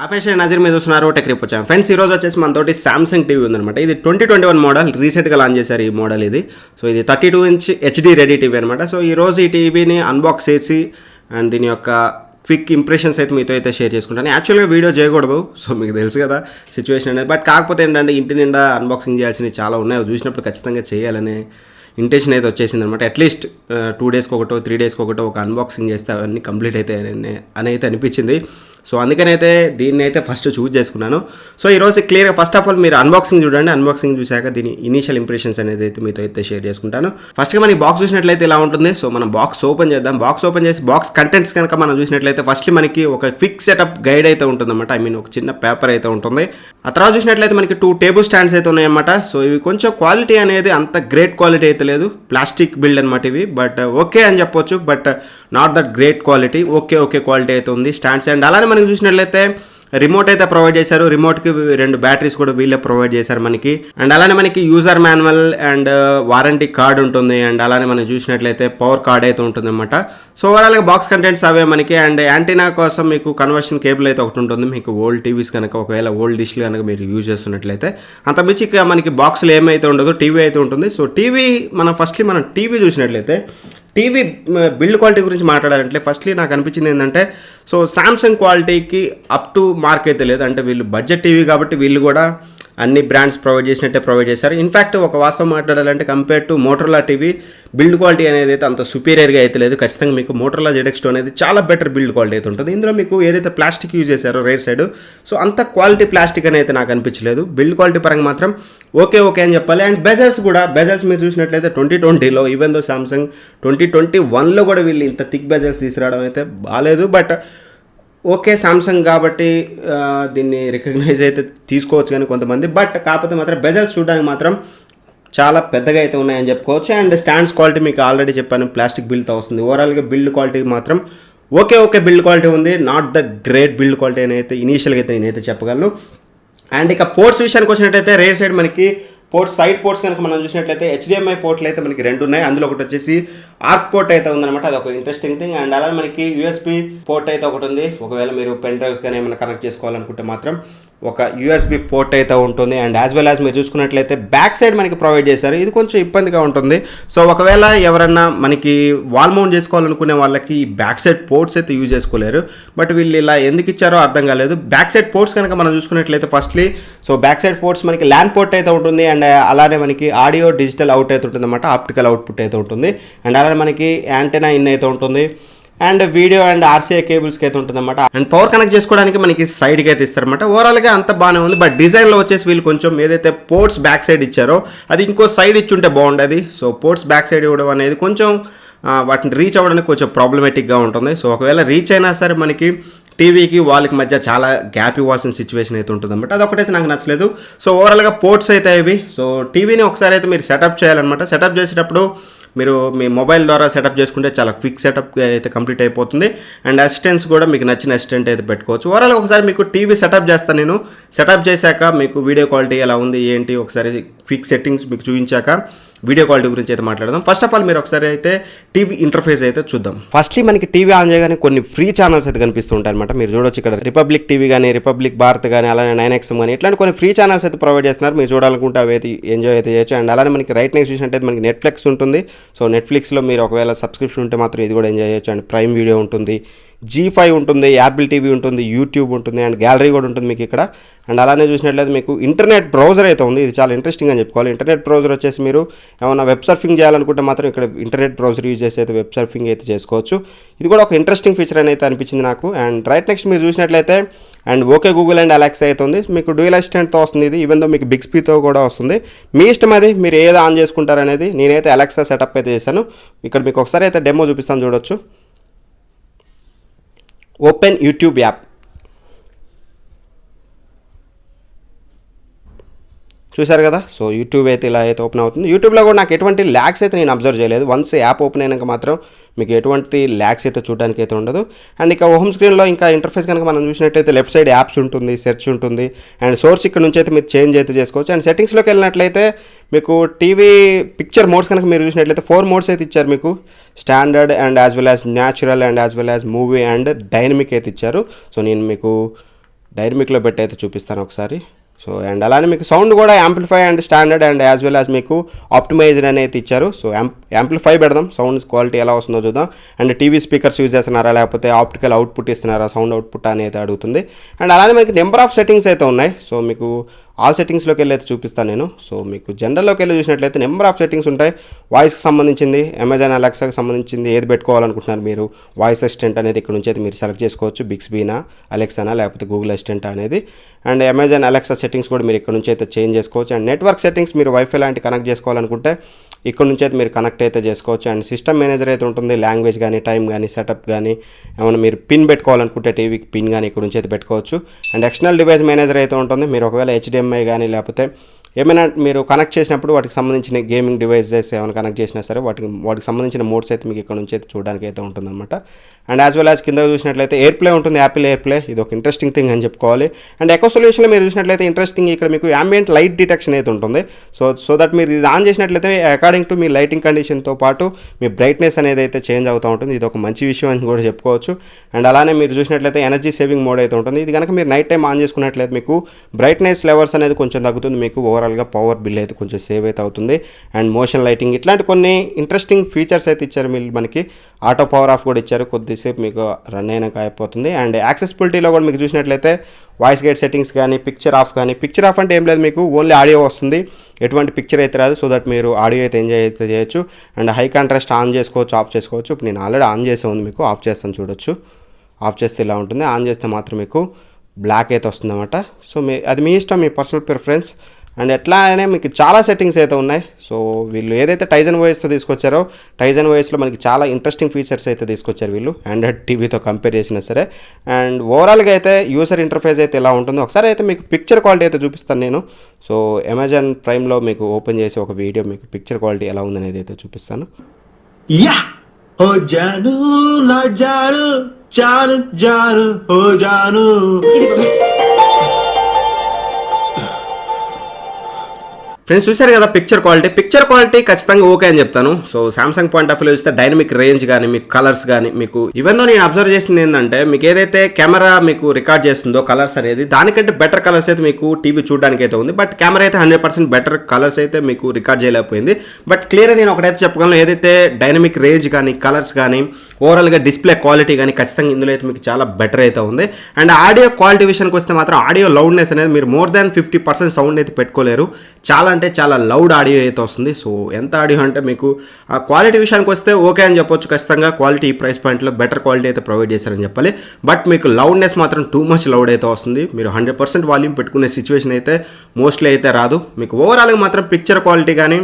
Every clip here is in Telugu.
ఆఫీష్ నజర్ మీద చూస్తున్నారు టెక్ రిప్ వచ్చాను ఫ్రెండ్స్. ఈ రోజు వచ్చేసి మనతోటి సామ్సంగ్ టీవీ ఉందన్నమాట. ఇది 2021 మోడల్, రీసెంట్గా లాంచ్ చేశారు ఈ మోడల్. ఇది 32 ఇంచ్ హెచ్డి రెడీ టీవీ అనమాట. సో ఈ రోజు ఈ టీవీని అన్బాక్స్ చేసి అండ్ దీని యొక్క క్విక్ ఇంప్రెషన్స్ అయితే మీతో అయితే షేర్ చేసుకుంటాను. యాక్చువల్గా వీడియో చేయకూడదు, సో మీకు తెలుసు కదా సిచ్యువేషన్ అనేది. బట్ కాకపోతే ఏంటంటే ఇంటి నిండా అన్బాక్సింగ్ చేయాల్సినవి చాలా ఉన్నాయి, చూసినప్పుడు ఖచ్చితంగా చేయాలనే ఇంటెన్షన్ అయితే వచ్చేసింది అనమాట. అట్లీస్ట్ 2 డేస్కి ఒకటో 3 డేస్కి ఒకటో ఒక అన్బాక్సింగ్ చేస్తే అవన్నీ కంప్లీట్ అయితే అని అయితే అనిపించింది. సో అందుకనైతే దీన్ని అయితే ఫస్ట్ చూస్ చేసుకున్నాను. సో ఈరోజు క్లియర్గా ఫస్ట్ ఆఫ్ ఆల్ మీరు అన్బాక్సింగ్ చూడండి. అన్బాక్సింగ్ చూశాక దీని ఇనీషియల్ ఇంప్రెషన్స్ అనేది అయితే మీతో అయితే షేర్ చేసుకుంటాను. ఫస్ట్గా మనకి బాక్స్ చూసినట్లయితే ఇలా ఉంటుంది. సో మనం బాక్స్ ఓపెన్ చేద్దాం. బాక్స్ ఓపెన్ చేసి బాక్స్ కంటెంట్స్ కనుక మనం చూసినట్లయితే ఫస్ట్ మనకి ఒక క్విక్ సెటప్ గైడ్ అయితే ఉంటుందన్నమాట. ఐ మీన్ ఒక చిన్న పేపర్ అయితే ఉంటుంది. ఆ తర్వాత చూసినట్లయితే మనకి 2 టేబుల్ స్టాండ్స్ అయితే ఉన్నాయన్నమాట. సో ఇవి కొంచెం క్వాలిటీ అనేది అంత గ్రేట్ క్వాలిటీ అయితే లేదు, ప్లాస్టిక్ బిల్డ్ అనమాట ఇవి. బట్ ఓకే అని చెప్పొచ్చు, but not that great quality. Okay quality అయితే ఉంది స్టాండ్స్. అండ్ అలానే మనకి చూసినట్లయితే రిమోట్ అయితే ప్రొవైడ్ చేశారు. రిమోట్కి 2 బ్యాటరీస్ కూడా వీళ్ళే ప్రొవైడ్ చేశారు మనకి. అండ్ అలానే మనకి user manual and warranty card ఉంటుంది. అండ్ అలానే మనం చూసినట్లయితే పవర్ కార్డ్ అయితే ఉంటుంది అనమాట. సో ఓవరాల్గా బాక్స్ కంటెంట్స్ అవే మనకి. అండ్ యాంటీనా కోసం మీకు కన్వర్షన్ కేబుల్ అయితే ఒకటి ఉంటుంది. మీకు ఓల్డ్ టీవీస్ కనుక ఒకవేళ ఓల్డ్ డిష్లు కనుక మీరు యూజ్ చేస్తున్నట్లయితే అంత మించి మనకి బాక్స్లో ఏమైతే ఉండదు, టీవీ అయితే ఉంటుంది. సో టీవీ మనం టీవీ చూసినట్లయితే టీవీ బిల్డ్ క్వాలిటీ గురించి మాట్లాడాలంటే ఫస్ట్లీ నాకు అనిపించింది ఏంటంటే, సో సామ్సంగ్ క్వాలిటీకి అప్ టు మార్క్ అయితే లేదు. అంటే వీళ్ళు బడ్జెట్ టీవీ కాబట్టి వీళ్ళు కూడా అన్ని బ్రాండ్స్ ప్రొవైడ్ చేసినట్టే ప్రొవైడ్ చేశారు. ఇన్ఫ్యాక్ట్ ఒక వాస్తవం మాట్లాడాలంటే compare to Motorola TV build quality అనేది అయితే అంత సుపీరియర్గా అయితే లేదు. ఖచ్చితంగా మీకు మోటరోలా ZX2 అనేది చాలా బెటర్ బిల్డ్ క్వాలిటీ అయితే ఉంటుంది. ఇందులో మీకు ఏదైతే ప్లాస్టిక్ యూజ్ చేశారో రేర్ సైడ్, సో అంత క్వాలిటీ ప్లాస్టిక్ అని అయితే నాకు అనిపించలేదు. బిల్డ్ క్వాలిటీ పరంగా మాత్రం ఓకే అని చెప్పాలి. అండ్ బెజల్స్ మీరు చూసినట్లయితే 2020లో ఈవెన్ దో సామ్సంగ్ 2021లో కూడా వీళ్ళు ఇంత థిక్ బెజల్స్ తీసుకురావడం అయితే బాగాలేదు. బట్ ఓకే సామ్సంగ్ కాబట్టి దీన్ని రికగ్నైజ్ అయితే తీసుకోవచ్చు కానీ కొంతమంది. బట్ కాకపోతే మాత్రం బెజల్స్ చూడడానికి మాత్రం చాలా పెద్దగా అయితే ఉన్నాయని చెప్పుకోవచ్చు. అండ్ స్టాండ్స్ క్వాలిటీ మీకు ఆల్రెడీ చెప్పాను, ప్లాస్టిక్ బిల్డ్తో వస్తుంది. ఓవరాల్గా బిల్డ్ క్వాలిటీ మాత్రం ఓకే బిల్డ్ క్వాలిటీ ఉంది. Not the great build quality అని అయితే ఇనీషియల్గా అయితే నేనైతే చెప్పగలను. అండ్ ఇక పోర్ట్స్ విషయానికి వచ్చినట్టయితే రేర్ సైడ్ మనకి సైడ్ పోర్ట్స్ కనుక మనం చూసినట్లయితే HDMI పోర్ట్లు అయితే మనకి 2 ఉన్నాయి. అందులో ఒకటి వచ్చేసి ఆర్క్ పోర్ట్ అయితే ఉందన్నమాట, అది ఒక ఇంట్రెస్టింగ్ థింగ్. అండ్ అలానే మనకి USB పోర్ట్ అయితే ఒకటి ఉంది. ఒకవేళ మీరు పెన్ డ్రైవ్స్ కానీ ఏమైనా కనెక్ట్ చేసుకోవాలనుకుంటే మాత్రం ఒక USB పోర్ట్ అయితే ఉంటుంది. అండ్ యాజ్ వెల్ యాజ్ మీరు చూసుకున్నట్లయితే బ్యాక్ సైడ్ మనకి ప్రొవైడ్ చేశారు. ఇది కొంచెం ఇబ్బందిగా ఉంటుంది. సో ఒకవేళ ఎవరన్నా మనకి వాల్ మౌంట్ చేసుకోవాలనుకునే వాళ్ళకి బ్యాక్ సైడ్ పోర్ట్స్ అయితే యూజ్ చేసుకోలేరు. బట్ వీళ్ళు ఇలా ఎందుకు ఇచ్చారో అర్థం కాలేదు. బ్యాక్ సైడ్ పోర్ట్స్ కనుక మనం చూసుకున్నట్లయితే firstly so back side ports మనకి ల్యాన్ పోర్ట్ అయితే ఉంటుంది. అండ్ అలానే మనకి ఆడియో డిజిటల్ అవుట్ అయితే ఉంటుంది అన్నమాట, ఆప్టికల్ అవుట్పుట్ అయితే ఉంటుంది. అండ్ అలానే మనకి యాంటెనా ఇన్ అయితే ఉంటుంది. అండ్ వీడియో అండ్ RCA కేబుల్స్కి అయితే ఉంటుంది అనమాట. అండ్ పవర్ కనెక్ట్ చేసుకోవడానికి మనకి సైడ్కి అయితే ఇస్తారనమాట. ఓవరాల్గా అంత బాగానే ఉంది. బట్ డిజైన్లో వచ్చేసి వీళ్ళు కొంచెం ఏదైతే పోర్ట్స్ బ్యాక్ సైడ్ ఇచ్చారో అది ఇంకో సైడ్ ఇచ్చుంటే బాగుండేది. సో పోర్ట్స్ బ్యాక్ సైడ్ ఇవ్వడం అనేది కొంచెం వాటిని రీచ్ అవ్వడానికి కొంచెం ప్రాబ్లమేటిక్గా ఉంటుంది. సో ఒకవేళ రీచ్ అయినా సరే మనకి టీవీకి వాళ్ళకి మధ్య చాలా గ్యాప్ ఇవ్వాల్సిన సిచ్యువేషన్ అయితే ఉంటుంది అనమాట. అదొకటైతే నాకు నచ్చలేదు. సో ఓవరాల్గా పోర్ట్స్ అయితే ఇవి. సో టీవీని ఒకసారి అయితే మీరు సెటప్ చేయాలన్నమాట. సెటప్ చేసేటప్పుడు మీరు మీ మొబైల్ ద్వారా సెటప్ చేసుకుంటే చాలా క్విక్ సెటప్ అయితే కంప్లీట్ అయిపోతుంది. అండ్ అసిస్టెంట్స్ కూడా మీకు నచ్చిన అసిస్టెంట్ అయితే పెట్టుకోవచ్చు. ఓవరాల్గా ఒకసారి మీకు టీవీ సెటప్ చేస్తాను నేను. సెటప్ చేశాక మీకు వీడియో క్వాలిటీ ఎలా ఉంది ఏంటి ఒకసారి క్విక్ సెట్టింగ్స్ మీకు చూపించాక వీడియో క్వాలిటీ గురించి అయితే మాట్లాడదాం. ఫస్ట్ ఆఫ్ ఆల్ మీరు ఒకసారి అయితే టీవీ ఇంటర్ఫేస్ అయితే చూద్దాం. ఫస్ట్లీ మనకి టీవీ ఆన్ చేయగానే కొన్ని ఫ్రీ ఛానల్స్ అయితే కనిపిస్తూ ఉంటాయి అనమాట. మీరు చూడొచ్చు ఇక్కడ రిపబ్లిక్ టీవీ కానీ, రిపబ్లిక్ భారత్ కానీ, అలానే 9XM కానీ ఇట్లాంటి కొన్ని ఫ్రీ ఛానల్స్ అయితే ప్రొవైడ్ చేస్తున్నారు. మీరు చూడాలనుకుంటే అవి అయితే ఎంజాయ్ అయితే చేయొచ్చు. అండ్ అలానే మనకి రైట్ నెక్స్ట్ చూసినట్టయితే మనకి నెట్ఫ్లిక్స్ ఉంటుంది. సో నెట్ఫ్లిక్స్లో మీరు ఒకవేళ సబ్స్క్రిప్షన్ ఉంటే మాత్రం ఇది కూడా ఎంజాయ్ చేయొచ్చు. అండ్ ప్రైమ్ వీడియో ఉంటుంది, G5 ఉంటుంది, యాపిల్ టీవీ ఉంటుంది, యూట్యూబ్ ఉంటుంది, అండ్ గ్యాలరీ కూడా ఉంటుంది మీకు ఇక్కడ. అండ్ అలానే చూసినట్లయితే మీకు ఇంటర్నెట్ బ్రౌజర్ అయితే ఉంది. ఇది చాలా ఇంట్రెస్టింగ్ అని చెప్పుకోవాలి. ఇంటర్నెట్ బ్రౌజర్ వచ్చేసి మీరు ఏమైనా వెబ్ సర్ఫింగ్ చేయాలనుకుంటే మాత్రం ఇక్కడ ఇంటర్నెట్ బ్రౌజర్ యూజ్ చేసి అయితే వెబ్ సర్ఫింగ్ అయితే చేసుకోవచ్చు. ఇది కూడా ఒక ఇంట్రెస్టింగ్ ఫీచర్ అని అయితే అనిపించింది నాకు. అండ్ రైట్ నెక్స్ట్ మీరు చూసినట్లయితే and okay Google and Alexa అయితే ఉంది. మీకు డ్యూయల్ అసిస్టెంట్తో వస్తుంది ఇది. ఈవెన్ దో మీకు బిగ్స్పీతో కూడా వస్తుంది. మీ ఇష్టం అది, మీరు ఏదో ఆన్ చేసుకుంటారనేది. నేనైతే అలెక్సా సెటప్ అయితే చేశాను. ఇక్కడ మీకు ఒకసారి అయితే డెమో చూపిస్తాను, చూడొచ్చు. ఓపెన్ యూట్యూబ్ యాప్ చూసారు కదా. సో యూట్యూబ్ అయితే ఇలా అయితే ఓపెన్ అవుతుంది. యూట్యూబ్లో కూడా నాకు ఎటువంటి ల్యాగ్స్ అయితే నేను అబ్జర్వ్ చేయలేదు. వన్స్ యాప్ ఓపెన్ అయినాక మాత్రం మీకు ఎటువంటి ల్యాగ్స్ అయితే చూడడానికి అయితే ఉండదు. అండ్ ఇక హోమ్ స్క్రీన్లో ఇంకా ఇంటర్ఫేస్ కనుక మనం చూసినట్టయితే లెఫ్ట్ సైడ్ యాప్స్ ఉంటుంది, సెర్చ్ ఉంటుంది, అండ్ సోర్స్ ఇక్కడ నుంచి అయితే మీరు చేంజ్ అయితే చేసుకోవచ్చు. అండ్ సెట్టింగ్స్లోకి వెళ్ళినట్లయితే మీకు టీవీ పిక్చర్ మోడ్స్ కనుక మీరు చూసినట్లయితే 4 మోడ్స్ అయితే ఇచ్చారు మీకు. Standard and as well as natural and as well as movie and dynamic అయితే ఇచ్చారు. సో నేను మీకు డైనమిక్లో పెట్టి అయితే చూపిస్తాను ఒకసారి. సో అండ్ అలానే మీకు సౌండ్ కూడా amplify and standard and as well as మీకు ఆప్టిమైజ్డ్ అనేది ఇచ్చారు. సో యాంప్లిఫై పెడదాం, సౌండ్ క్వాలిటీ ఎలా వస్తుందో చూద్దాం. అండ్ టీవీ స్పీకర్స్ యూజ్ చేస్తున్నారా లేకపోతే ఆప్టికల్ అవుట్పుట్ ఇస్తున్నారా, సౌండ్ అవుట్పుట్ అనేది అడుగుతుంది. అండ్ అలానే మీకు నెంబర్ ఆఫ్ సెట్టింగ్స్ అయితే ఉన్నాయి. సో మీకు ఆల్ సెట్టింగ్స్లోకి వెళ్ళి అయితే చూపిస్తాను నేను. సో మీకు జనరల్లోకి వెళ్ళి చూసినట్లయితే నెంబర్ ఆఫ్ సెట్టింగ్స్ ఉంటాయి. వాయిస్కి సంబంధించింది, అమెజాన్ అలెక్సాకి సంబంధించింది ఏది పెట్టుకోవాలనుకుంటున్నారు మీరు, వాయిస్ అసిస్టెంట్ అనేది ఇక్కడ నుంచి అయితే మీరు సెలెక్ట్ చేసుకోవచ్చు. బిక్స్బీనా, అలెక్సానా లేకపోతే గూగుల్ అసిస్టెంట్ అనేది. అండ్ అమెజాన్ అలెక్సా సెట్టింగ్స్ కూడా మీరు ఇక్కడ నుంచి అయితే చేంజ్ చేసుకోవచ్చు. అండ్ నెట్వర్క్ సెట్టింగ్స్ మీరు వైఫై లాంటి కనెక్ట్ చేసుకోవాలనుకుంటే ఇక్కడ నుంచి అయితే మీరు కనెక్ట్ అయితే చేసుకోవచ్చు. అండ్ సిస్టమ్ మేనేజర్ అయితే ఉంటుంది, లాంగ్వేజ్ కానీ టైం కానీ సెటప్ కానీ ఏమైనా మీరు పిన్ పెట్టుకోవాలనుకుంటే టీవీకి పిన్ కానీ ఇక్కడ నుంచి అయితే పెట్టుకోవచ్చు. అండ్ ఎక్స్టర్నల్ డివైస్ మేనేజర్ అయితే ఉంటుంది. మీరు ఒకవేళ HDMI కానీ లేకపోతే ఏమైనా మీరు కనెక్ట్ చేసినప్పుడు వాటికి సంబంధించిన గేమింగ్ డివైసెస్ ఏమైనా కనెక్ట్ చేసినా సరే వాటికి సంబంధించిన మోడ్స్ అయితే మీకు ఇక్కడ నుంచి అయితే చూడడానికి అయితే ఉంటుందన్నమాట. అండ్ యాజ్ వెల్ యాజ్ కింద చూసినట్లయితే ఎయిర్ప్లే ఉంటుంది, యాపిల్ ఎయిర్ప్లే. ఇది ఒక ఇంట్రెస్టింగ్ థింగ్ అని చెప్పుకోవాలి. అండ్ ఎకో సొల్యూషన్లో మీరు చూసినట్లయితే ఇంట్రెస్టింగ్ ఇక్కడ మీకు యాంబియంట్ లైట్ డిటెక్షన్ అయితే ఉంటుంది. సో దట్ మీరు ఇది ఆన్ చేసినట్లయితే అకార్డింగ్ టు మీ లైటింగ్ కండిషన్తో పాటు మీ బ్రైట్నెస్ అనేది అయితే చేంజ్ అవుతూ ఉంటుంది. ఇది ఒక మంచి విషయం అని కూడా చెప్పుకోవచ్చు. అండ్ అలానే మీరు చూసినట్లయితే ఎనర్జీ సేవింగ్ మోడ్ అయితే ఉంటుంది. ఇది కనుక మీరు నైట్ టైం ఆన్ చేసుకున్నట్లయితే మీకు బ్రైట్నెస్ లెవెల్స్ అనేది కొంచెం తగ్గుతుంది, మీకు ఓవరాల్గా పవర్ బిల్ అయితే కొంచెం సేవ్ అయితే అవుతుంది. అండ్ మోషన్ లైటింగ్ ఇట్లాంటి కొన్ని ఇంట్రెస్టింగ్ ఫీచర్స్ అయితే ఇచ్చారు. మీరు మనకి ఆటో పవర్ ఆఫ్ కూడా ఇచ్చారు, కొద్దిసేపు మీకు రన్ అయినాక అయిపోతుంది. అండ్ యాక్సెసిబిలిటీలో కూడా మీకు చూసినట్లయితే వాయిస్ గైడ్ సెట్టింగ్స్ కానీ పిక్చర్ ఆఫ్ అంటే ఏం లేదు, మీకు ఓన్లీ ఆడియో వస్తుంది, ఎటువంటి పిక్చర్ అయితే రాదు. సో దట్ మీరు ఆడియో అయితే ఎంజాయ్ అయితే చేయొచ్చు. అండ్ హై కాంట్రాస్ట్ ఆన్ చేసుకోవచ్చు, ఆఫ్ చేసుకోవచ్చు. ఇప్పుడు నేను ఆల్రెడీ ఆన్ చేసే ఉంది, మీకు ఆఫ్ చేస్తాను చూడొచ్చు. ఆఫ్ చేస్తే ఇలా ఉంటుంది, ఆన్ చేస్తే మాత్రం మీకు బ్లాక్ అయితే వస్తుంది అన్నమాట. సో అది మీ ఇష్టం, మీ పర్సనల్ ప్రిఫరెన్స్. అండ్ ఎట్లా అనే మీకు చాలా సెట్టింగ్స్ అయితే ఉన్నాయి. సో వీళ్ళు ఏదైతే టైజన్ వాయిస్తో తీసుకొచ్చారో టైజన్ వాయిస్లో మనకి చాలా ఇంట్రెస్టింగ్ ఫీచర్స్ అయితే తీసుకొచ్చారు వీళ్ళు, ఆండ్రాయిడ్ టీవీతో కంపేర్ చేసినా సరే. అండ్ ఓవరాల్గా అయితే యూజర్ ఇంటర్ఫేస్ అయితే ఎలా ఉంటుందో ఒకసారి అయితే మీకు పిక్చర్ క్వాలిటీ అయితే చూపిస్తాను నేను. సో అమెజాన్ ప్రైమ్లో మీకు ఓపెన్ చేసి ఒక వీడియో మీకు పిక్చర్ క్వాలిటీ ఎలా ఉందనేది అయితే చూపిస్తాను. ఫ్రెండ్స్ చూశారు కదా పిక్చర్ క్వాలిటీ ఖచ్చితంగా ఓకే అని చెప్తాను. So Samsung point of view చూస్తే డైనమిక్ రేంజ్ కానీ మీకు కలర్స్ కానీ మీకు ఈవెన్ దో నేను అబ్జర్వ్ చేసింది ఏంటంటే మీకు ఏదైతే కెమెరా మీకు రికార్డ్ చేస్తుందో కలర్స్ అనేది దానికంటే బెటర్ కలర్స్ అయితే మీకు టీవీ చూడడానికి అయితే ఉంది. బట్ కెమెరా అయితే 100% బెటర్ కలర్స్ అయితే మీకు రికార్డ్ చేయలేకపోయింది. బట్ క్లియర్ నేను ఒకటైతే చెప్పగలను, ఏదైతే డైనమిక్ రేంజ్ కానీ కలర్స్ కానీ ఓవరాల్గా డిస్ప్లే క్వాలిటీ కానీ ఖచ్చితంగా ఇందులో అయితే మీకు చాలా బెటర్ అయితే ఉంది. అండ్ ఆడియో క్వాలిటీ విషయానికి వస్తే మాత్రం ఆడియో లౌడ్నెస్ అనేది మీరు మోర్ దాన్ 50% సౌండ్ అయితే పెట్టుకోలేరు, చాలా అంటే చాలా లౌడ్ ఆడియో అయితే వస్తుంది. సో ఎంత ఆడియో అంటే మీకు ఆ క్వాలిటీ విషయానికి వస్తే ఓకే అని చెప్పొచ్చు. ఖచ్చితంగా క్వాలిటీ ఈ ప్రైస్ పాయింట్లో బెటర్ క్వాలిటీ అయితే ప్రొవైడ్ చేశారని చెప్పాలి. బట్ మీకు లౌడ్నెస్ మాత్రం టూ మచ్ లౌడ్ అయితే వస్తుంది. మీరు 100% వాల్యూమ్ పెట్టుకునే సిచ్యువేషన్ అయితే మోస్ట్లీ అయితే రాదు. మీకు ఓవరాల్గా మాత్రం పిక్చర్ క్వాలిటీ కానీ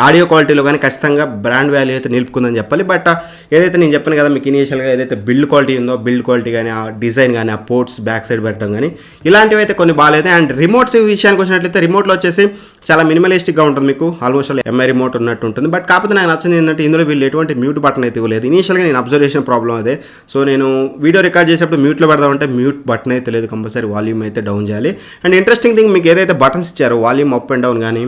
ఆడియో క్వాలిటీలో కానీ ఖచ్చితంగా బ్రాండ్ వాల్యూ అయితే నిలుపుకుందని చెప్పాలి. బట్ ఏదైతే నేను చెప్పాను కదా మీకు ఇనీషియల్గా ఏదైతే బిల్డ్ క్వాలిటీ ఉందో బిల్డ్ క్వాలిటీ కానీ ఆ డిజైన్ కానీ ఆ పోర్ట్స్ బ్యాక్ సైడ్ పెట్టడం కానీ ఇలాంటివి అయితే కొన్ని బాగాలేదు. అండ్ రిమోట్ విషయానికి వచ్చినట్లయితే రిమోట్లో వచ్చేసి చాలా మినిమలిస్టిక్గా ఉంటుంది, మీకు ఆల్మోస్ట్ ఎంఐ రిమోట్ ఉన్నట్టు ఉంటుంది. బట్ కాకపోతే నాకు నచ్చింది ఏంటంటే ఇందులో వీళ్ళు ఎటువంటి మ్యూట్ బటన్ అయితే ఇవ్వలేదు. ఇనీషియల్గా నేను అబ్జర్వ్ చేసిన ప్రాబ్లం అదే. సో నేను వీడియో రికార్డ్ చేసేటప్పుడు మ్యూట్లో పెడదామంటే మ్యూట్ బటన్ అయితే లేదు, కంపల్సరీ వాల్యూమ్ అయితే డౌన్ చేయాలి. అండ్ ఇంట్రెస్టింగ్ థింగ్ మీకు ఏదైతే బటన్స్ ఇచ్చారో వాల్యూమ్ అప్ అండ్ డౌన్ కానీ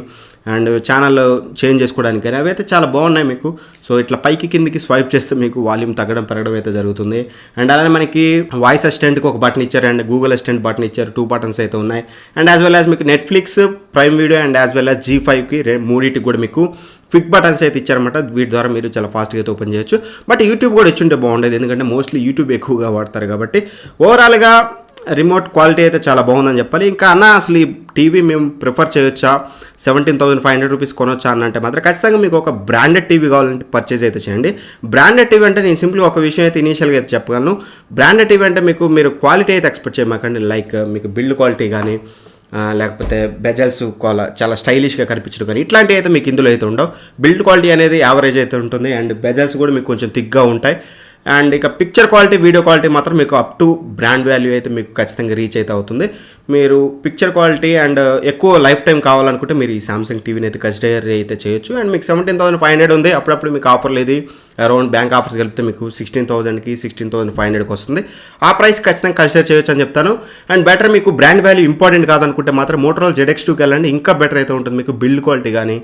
అండ్ ఛానల్ చేంజ్ చేసుకోవడానికి కానీ అవి అయితే చాలా బాగున్నాయి మీకు. సో ఇట్లా పైకి కిందికి స్వైప్ చేస్తే మీకు వాల్యూమ్ తగ్గడం పెరగడం అయితే జరుగుతుంది. అండ్ అలానే మనకి వాయిస్ అసిస్టెంట్కి ఒక బటన్ ఇచ్చారు అండ్ గూగుల్ అసిస్టెంట్ బటన్ ఇచ్చారు, 2 బటన్స్ అయితే ఉన్నాయి. అండ్ యాజ్ వెల్ యాజ్ మీకు Netflix, prime video and as well as G5కి మూడింటికి కూడా మీకు క్విక్ బటన్స్ అయితే ఇచ్చారన్నమాట. వీటి ద్వారా మీరు చాలా ఫాస్ట్గా అయితే ఓపెన్ చేయొచ్చు. బట్ యూట్యూబ్ కూడా ఇచ్చుంటే బాగుండేది, ఎందుకంటే మోస్ట్లీ యూట్యూబ్ ఎక్కువగా వాడతారు కాబట్టి. ఓవరాల్గా రిమోట్ క్వాలిటీ అయితే చాలా బాగుందని చెప్పాలి. ఇంకా అన్న అసలు ఈ టీవీ మేము ప్రిఫర్ చేయొచ్చా, 17,500 రూపీస్ కొనొచ్చా అని అంటే మాత్రం ఖచ్చితంగా మీకు ఒక బ్రాండెడ్ టీవీ కావాలంటే పర్చేజ్ అయితే చేయండి. బ్రాండెడ్ టీవీ అంటే నేను సింపుల్గా ఒక విషయం అయితే ఇనీషియల్గా అయితే చెప్పగలను. బ్రాండెడ్ టీవీ అంటే మీరు క్వాలిటీ అయితే ఎక్స్పెక్ట్ చేయమాకండి. లైక్ మీకు బిల్డ్ క్వాలిటీ కానీ లేకపోతే బెజల్స్ చాలా స్టైలిష్గా కనిపించడం కానీ ఇట్లాంటివి అయితే మీకు ఇందులో అయితే ఉండవు. బిల్డ్ క్వాలిటీ అనేది యావరేజ్ అయితే ఉంటుంది అండ్ బెజల్స్ కూడా మీకు కొంచెం థిక్గా ఉంటాయి. అండ్ ఇక పిక్చర్ క్వాలిటీ, వీడియో క్వాలిటీ మాత్రం మీకు అప్ టు బ్రాండ్ వాల్యూ అయితే మీకు ఖచ్చితంగా రీచ్ అయితే అవుతుంది. మీరు పిక్చర్ క్వాలిటీ అండ్ ఎక్కువ లైఫ్ టైం కావాలనుకుంటే మీరు ఈ సామ్సంగ్ టీవీని అయితే కన్సిడర్ అయితే చేయొచ్చు. అండ్ మీకు 17,500 ఉంది, అప్పుడప్పుడు మీకు ఆఫర్ లేదు, అరౌండ్ బ్యాంక్ ఆఫర్స్ కలిపితే మీకు 16,000కి 16,500కి వస్తుంది. ఆ ప్రైస్ ఖచ్చితంగా కన్సిడర్ చేయొచ్చు అని చెప్తాను. అండ్ బెటర్ మీకు బ్రాండ్ వాల్యూ ఇంపార్టెంట్ కాదనుకుంటే మాత్రం మోటరోలా ZX2కి వెళ్ళండి, ఇంకా బెటర్ అయితే ఉంటుంది. మీకు బిల్డ్ క్వాలిటీ కానీ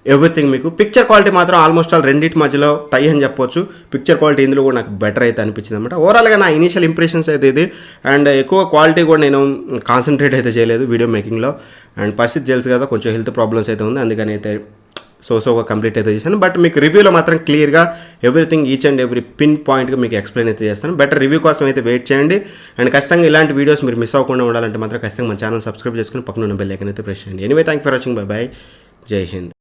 ఎవ్రీథింగ్ మీకు. పిక్చర్ క్వాలిటీ మాత్రం ఆల్మోస్ట్ ఆల్ రెండింటి మధ్యలో టై అని చెప్పొచ్చు. పిక్చర్ క్వాలిటీ ఇందులో కూడా నాకు బెటర్ అయితే అనిపించింది అనమాట. ఓవరాల్గా నా ఇనీషియల్ ఇంప్రెషన్స్ అయితే ఇది. అండ్ ఎక్కువ క్వాలిటీ కూడా నేను కాన్సన్ట్రేట్ అయితే చేయలేదు వీడియో మేకింగ్లో. అండ్ పరిస్థితి తెలుసు కదా, కొంచెం హెల్త్ ప్రాబ్లమ్స్ అయితే ఉంది, అందుకని అయితే సోగా కంప్లీట్ అయితే చేశాను. బట్ మీకు రివ్యూలో మాత్రం క్లియర్గా everything each and every pin పాయింట్గా మీకు ఎక్స్ప్లెయిన్ అయితే చేస్తాను. బెటర్ రివ్యూ కోసం అయితే వెయిట్ చేయండి. అండ్ ఖచ్చితంగా ఇలాంటి వీడియోస్ మీరు మిస్ అవ్వకుండా ఉండాలంటే మాత్రం ఖచ్చితంగా మన ఛానల్ సబ్స్క్రైబ్ చేసుకుని పక్కన ఉన్న బెల్ ఐకాన్ అయితే ప్రెస్ చేయండి. Anyway thank for watching. By by. జై హింద్.